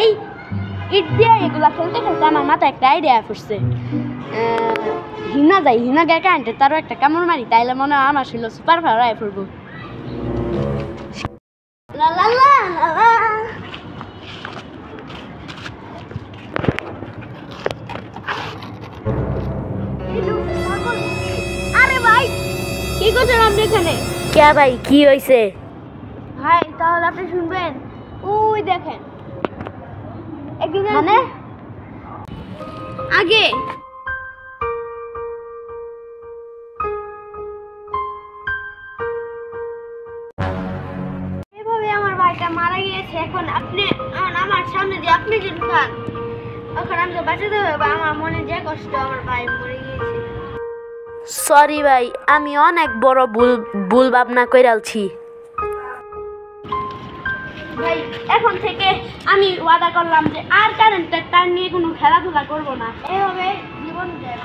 এই ইট দিয়ে এগুলা খেলতে খেলতে আমার মাথায় একটা আইডিয়া ফুটছে। হিনা গায়ে কারেন্টে তারও একটা কামড় মারি, তাইলে মনে হয় আমার ছিল সুপার পাওয়ার আয় পড়বো। আরে ভাই কি করছেন আপনি এখানে? কে ভাই কি হয়েছে? ভাই তাহলে আপনি শুনবেন, ওই দেখেন মানে আগে এভাবে আমার ভাইটা মারা গিয়েছে। এখন আমার সামনে যে আপনি যে খান, এখন আমি তো বাঁচাতে হবে। আমার মনে যে কষ্ট, আমার ভাই মরে গিয়েছে। সরি ভাই, আমি অনেক বড় ভুল ভাবনা কইরালছি। ভাই এখন থেকে আমি ওয়াদা করলাম যে আর কারেন্টের তার নিয়ে কোনো খেলাধুলা করবো না। এভাবে জীবন যায়।